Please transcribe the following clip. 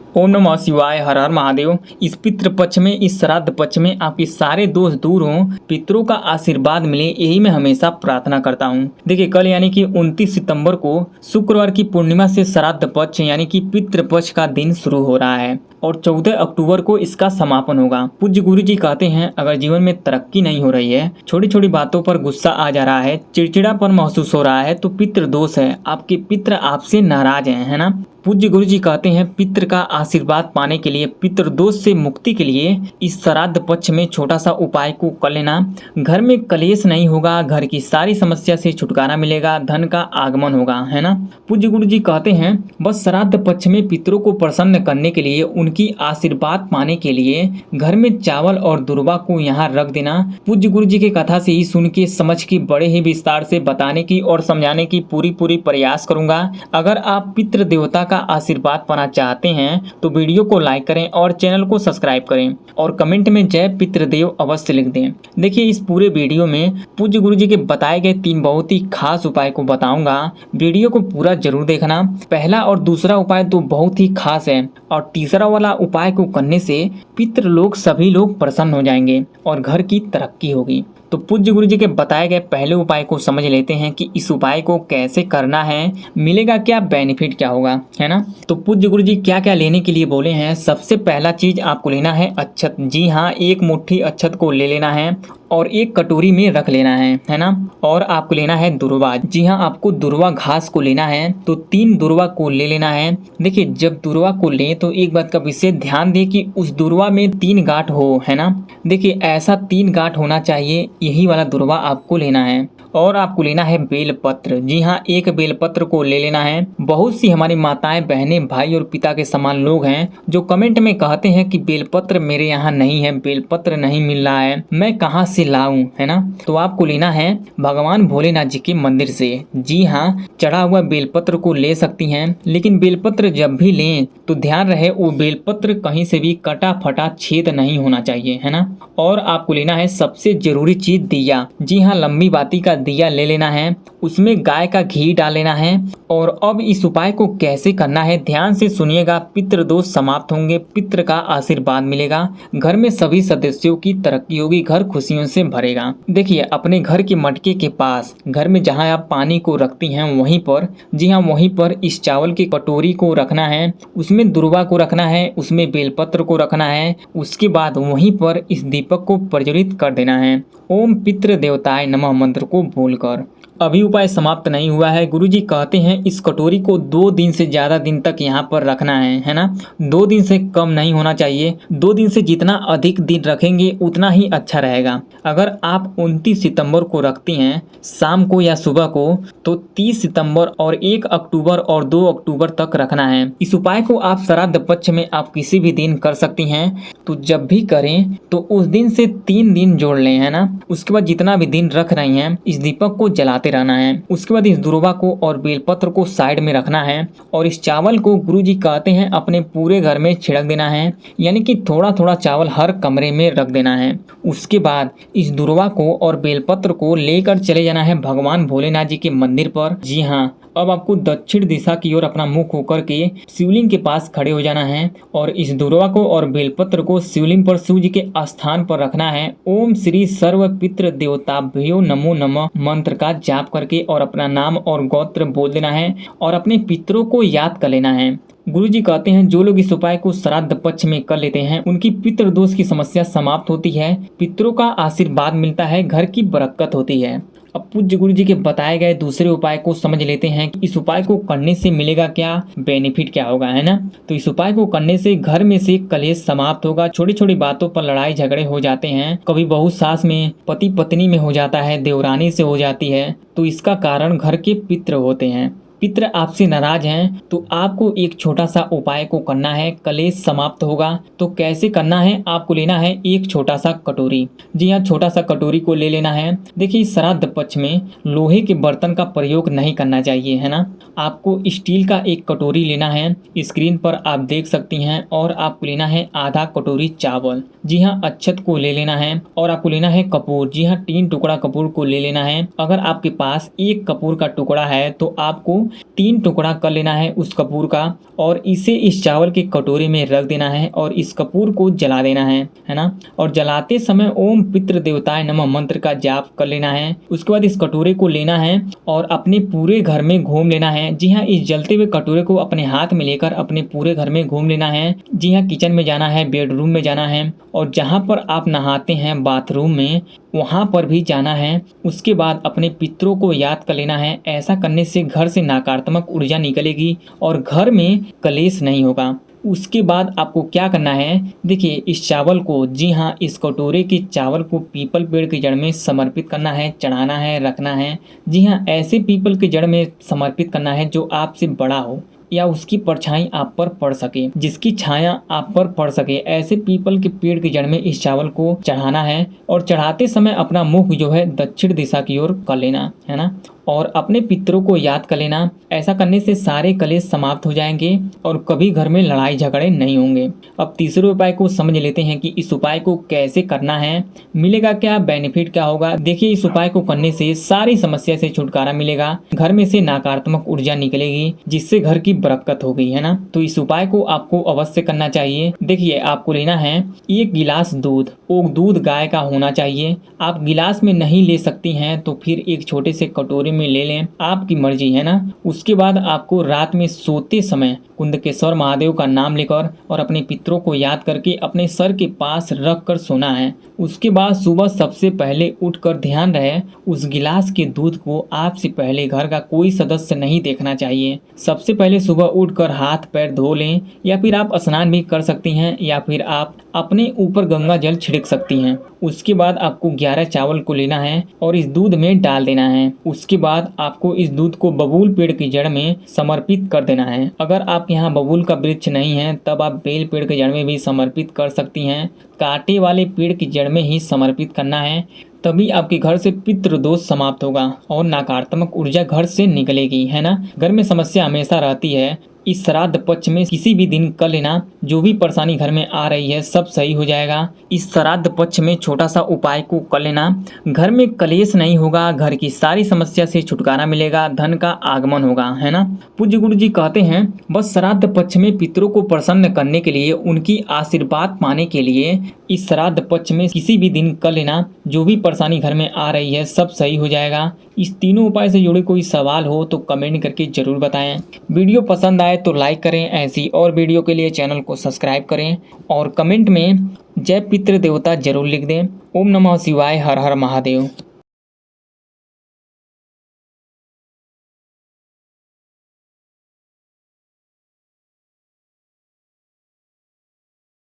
ओम नमः शिवाय, हर हर महादेव। इस पितृ पक्ष में, इस श्राद्ध पक्ष में आपके सारे दोष दूर हों, पितरों का आशीर्वाद मिले, यही मैं हमेशा प्रार्थना करता हूँ। देखिए कल यानी कि 29 सितंबर को शुक्रवार की पूर्णिमा से श्राद्ध पक्ष यानी कि पितृ पक्ष का दिन शुरू हो रहा है और 14 अक्टूबर को इसका समापन होगा। पूज्य गुरु जी कहते हैं, अगर जीवन में तरक्की नहीं हो रही है, छोटी छोटी बातों पर गुस्सा आ जा रहा है, चिड़चिड़ापन महसूस हो रहा है, तो पितृ दोष है, आपके पितृ आपसे नाराज हैं, है ना। पूज्य गुरु जी कहते हैं, पितृ का आशीर्वाद पाने के लिए, पितृ दोष से मुक्ति के लिए इस श्राद्ध पक्ष में छोटा सा उपाय को कर लेना। घर में कलेश नहीं होगा, घर की सारी समस्या से छुटकारा मिलेगा, धन का आगमन होगा, है ना। पूज्य गुरु जी कहते हैं, बस श्राद्ध पक्ष में पितरों को प्रसन्न करने के लिए, उनकी आशीर्वाद पाने के लिए घर में चावल और दुर्वा को यहाँ रख देना। पूज्य गुरु जी की कथा से ही सुन के समझ के बड़े ही विस्तार से बताने की और समझाने की पूरी प्रयास करूंगा। अगर आप पितृ देवता का आशीर्वाद पाना चाहते हैं तो वीडियो को लाइक करें और चैनल को सब्सक्राइब करें और कमेंट में जय पितृदेव अवश्य लिख दें। देखिए इस पूरे वीडियो में पूज्य गुरु जी के बताए गए 3 बहुत ही खास उपाय को बताऊंगा। वीडियो को पूरा जरूर देखना। पहला और दूसरा उपाय तो बहुत ही खास है और तीसरा वाला उपाय को करने से पितृ लोग सभी लोग प्रसन्न हो जाएंगे और घर की तरक्की होगी। तो पूज्य गुरु जी के बताए गए पहले उपाय को समझ लेते हैं कि इस उपाय को कैसे करना है, मिलेगा क्या, बेनिफिट क्या होगा, है ना। तो पूज्य गुरु जी क्या क्या लेने के लिए बोले हैं। सबसे पहला चीज आपको लेना है अक्षत। जी हाँ, 1 मुट्ठी अक्षत को ले लेना है और 1 कटोरी में रख लेना है ना। और आपको लेना है दुर्वा। जी हाँ, आपको दुर्वा घास को लेना है, तो 3 दुर्वा को ले लेना है। देखिए जब दुर्वा को लें तो एक बात का विशेष ध्यान दें कि उस दुर्वा में 3 गांठ हो, है ना। देखिए ऐसा 3 गांठ होना चाहिए, यही वाला दुर्वा आपको लेना है। और आपको लेना है बेलपत्र। जी हाँ, 1 बेलपत्र को ले लेना है। बहुत सी हमारी माताएं, बहनें, भाई और पिता के समान लोग हैं जो कमेंट में कहते हैं कि बेलपत्र मेरे यहाँ नहीं है, बेलपत्र नहीं मिल रहा है, मैं कहाँ से लाऊं, है ना। तो आपको लेना है भगवान भोलेनाथ जी के मंदिर से। जी हाँ, चढ़ा हुआ बेलपत्र को ले सकती हैं, लेकिन बेलपत्र जब भी लें तो ध्यान रहे वो बेलपत्र कहीं से भी कटा फटा छेद नहीं होना चाहिए, है ना। और आपको लेना है सबसे जरूरी चीज दिया। जी हाँ, लंबी बाती का दिया ले लेना है, उसमें गाय का घी डाल लेना है। और अब इस उपाय को कैसे करना है ध्यान से सुनिएगा। पितृ दोष समाप्त होंगे, पितृ का आशीर्वाद मिलेगा, घर में सभी सदस्यों की तरक्की होगी, घर खुशियों से भरेगा। देखिए अपने घर के मटके के पास, घर में जहां आप पानी को रखती हैं वहीं पर, जी हाँ वहीं पर इस चावल की कटोरी को रखना है, उसमें दुर्वा को रखना है, उसमें बेलपत्र को रखना है। उसके बाद वहीं पर इस दीपक को प्रज्वलित कर देना है, ओम पितृ देवताय नमः मंत्र को बोलकर। अभी उपाय समाप्त नहीं हुआ है। गुरुजी कहते हैं इस कटोरी को 2 दिन से ज्यादा दिन तक यहाँ पर रखना है ना। 2 दिन से कम नहीं होना चाहिए। 2 दिन से जितना अधिक दिन रखेंगे उतना ही अच्छा रहेगा। अगर आप 29 सितंबर को रखती हैं शाम को या सुबह को, तो 30 सितंबर और 1 अक्टूबर और 2 अक्टूबर तक रखना है। इस उपाय को आप श्राद्ध पक्ष में आप किसी भी दिन कर सकती हैं। तो जब भी करें तो उस दिन से 3 दिन जोड़ लें, है ना। उसके बाद जितना भी दिन रख रही हैं इस दीपक को जलाते रहना है। उसके बाद इस दुर्वा को और बेलपत्र को साइड में रखना है और इस चावल को गुरुजी कहते हैं अपने पूरे घर में छिड़क देना है, यानी कि थोड़ा थोड़ा चावल हर कमरे में रख देना है। उसके बाद इस दुर्वा को और बेलपत्र को लेकर चले जाना है भगवान भोलेनाथ जी के मंदिर पर। जी हाँ, अब आपको दक्षिण दिशा की ओर अपना मुख होकर के शिवलिंग के पास खड़े हो जाना है और इस दुर्वा को और बेलपत्र को शिवलिंग पर शिव जी के स्थान पर रखना है। ओम श्री सर्व पितृ देवताभ्यो नमो नमः मंत्र का जाप करके और अपना नाम और गोत्र बोल देना है और अपने पितरों को याद कर लेना है। गुरुजी कहते हैं जो लोग इस उपाय को श्राद्ध पक्ष में कर लेते हैं उनकी पितृ दोष की समस्या समाप्त होती है, पितरों का आशीर्वाद मिलता है, घर की बरकत होती है। अब पूज्य गुरु जी के बताए गए दूसरे उपाय को समझ लेते हैं कि इस उपाय को करने से मिलेगा क्या, बेनिफिट क्या होगा, है ना। तो इस उपाय को करने से घर में से कलेश समाप्त होगा। छोटी छोटी बातों पर लड़ाई झगड़े हो जाते हैं, कभी बहू सास में, पति पत्नी में हो जाता है, देवरानी से हो जाती है, तो इसका कारण घर के पितृ होते हैं। पितृ आपसे नाराज हैं तो आपको एक छोटा सा उपाय को करना है, कलेश समाप्त होगा। तो कैसे करना है, आपको लेना है 1 छोटा सा कटोरी। जी हाँ, छोटा सा कटोरी को ले लेना है। देखिए श्राद्ध पक्ष में लोहे के बर्तन का प्रयोग नहीं करना चाहिए, है ना। आपको स्टील का 1 कटोरी लेना है, स्क्रीन पर आप देख सकती हैं। और आपको लेना है आधा कटोरी चावल। जी हाँ, अक्षत को ले लेना है और आपको लेना है कपूर। जी हाँ, 3 टुकड़ा कपूर को ले लेना है। अगर आपके पास 1 कपूर का टुकड़ा है तो आपको 3 टुकड़ा कर लेना है उस कपूर का और इसे इस चावल के कटोरे में रख देना है और इस कपूर को जला देना है ना। और जलाते समय ओम पितृ देवताय नमः मंत्र का जाप कर लेना है। उसके बाद इस कटोरे को लेना है और अपने पूरे घर में घूम लेना है। जी हाँ, इस जलते हुए कटोरे को अपने हाथ में लेकर अपने पूरे घर में घूम लेना है। जी हाँ, किचन में जाना है, बेडरूम में जाना है और जहाँ पर आप नहाते हैं बाथरूम में वहाँ पर भी जाना है। उसके बाद अपने पितरों को याद कर लेना है। ऐसा करने से घर से नकारात्मक ऊर्जा निकलेगी और घर में कलेश नहीं होगा। उसके बाद आपको क्या करना है, देखिए इस चावल को, जी हाँ, इस कटोरे के चावल को पीपल पेड़ की जड़ में समर्पित करना है, चढ़ाना है, रखना है। जी हाँ, ऐसे पीपल की जड़ में समर्पित करना है जो आपसे बड़ा हो या उसकी परछाई आप पर पड़ सके, जिसकी छाया आप पर पड़ सके। ऐसे पीपल के पेड़ की जड़ में इस चावल को चढ़ाना है और चढ़ाते समय अपना मुख जो है दक्षिण दिशा की ओर कर लेना है ना और अपने पितरों को याद कर लेना। ऐसा करने से सारे कलेश समाप्त हो जाएंगे और कभी घर में लड़ाई झगड़े नहीं होंगे। अब तीसरे उपाय को समझ लेते हैं कि इस उपाय को कैसे करना है, मिलेगा क्या, बेनिफिट क्या होगा। देखिए, इस उपाय को करने से सारी समस्या से छुटकारा मिलेगा, घर में से नकारात्मक ऊर्जा निकलेगी जिससे घर की बरकत होगी, है ना। तो इस उपाय को आपको अवश्य करना चाहिए। देखिए, आपको लेना है 1 गिलास दूध, वो दूध गाय का होना चाहिए। आप गिलास में नहीं ले सकती हैं तो फिर एक छोटे से कटोरे में ले लें, आपकी मर्जी, है ना। उसके बाद आपको रात में सोते समय कुंदकेश्वर महादेव का नाम लेकर और अपने पितरों को याद करके अपने सर के पास रख कर सोना है। उसके बाद सुबह सबसे पहले उठकर ध्यान रहे उस गिलास के दूध को आपसे पहले घर का कोई सदस्य नहीं देखना चाहिए। सबसे पहले सुबह उठकर हाथ पैर धो लें या फिर आप स्नान भी कर सकती हैं या फिर आप अपने ऊपर गंगा जल छिड़क सकती हैं। उसके बाद आपको 11 चावल को लेना है और इस दूध में डाल देना है। उसके बाद आपको इस दूध को बबूल पेड़ की जड़ में समर्पित कर देना है। अगर आप यहाँ बबूल का वृक्ष नहीं है तब आप बेल पेड़ की जड़ में भी समर्पित कर सकती हैं। कांटे वाले पेड़ की जड़ में ही समर्पित करना है, तभी आपके घर से पितृ दोष समाप्त होगा और नकारात्मक ऊर्जा घर से निकलेगी, है ना। घर में समस्या हमेशा रहती है, इस श्राद्ध पक्ष में किसी भी दिन कर लेना, जो भी परेशानी घर में आ रही है सब सही हो जाएगा। इस श्राद्ध पक्ष में छोटा सा उपाय को कर लेना, घर में कलेश नहीं होगा, घर की सारी समस्या से छुटकारा मिलेगा, धन का आगमन होगा, है ना। पूज्य गुरु जी कहते हैं बस श्राद्ध पक्ष में पितरों को प्रसन्न करने के लिए, उनकी आशीर्वाद पाने के लिए इस श्राद्ध पक्ष में किसी भी दिन कर लेना, जो भी परेशानी घर में आ रही है सब सही हो जाएगा। इस तीनों उपाय से जुड़े कोई सवाल हो तो कमेंट करके जरूर बताएं। वीडियो पसंद आए तो लाइक करें, ऐसी और वीडियो के लिए चैनल को सब्सक्राइब करें और कमेंट में जय पितृ देवता जरूर लिख दें। ओम नमः शिवाय, हर हर महादेव।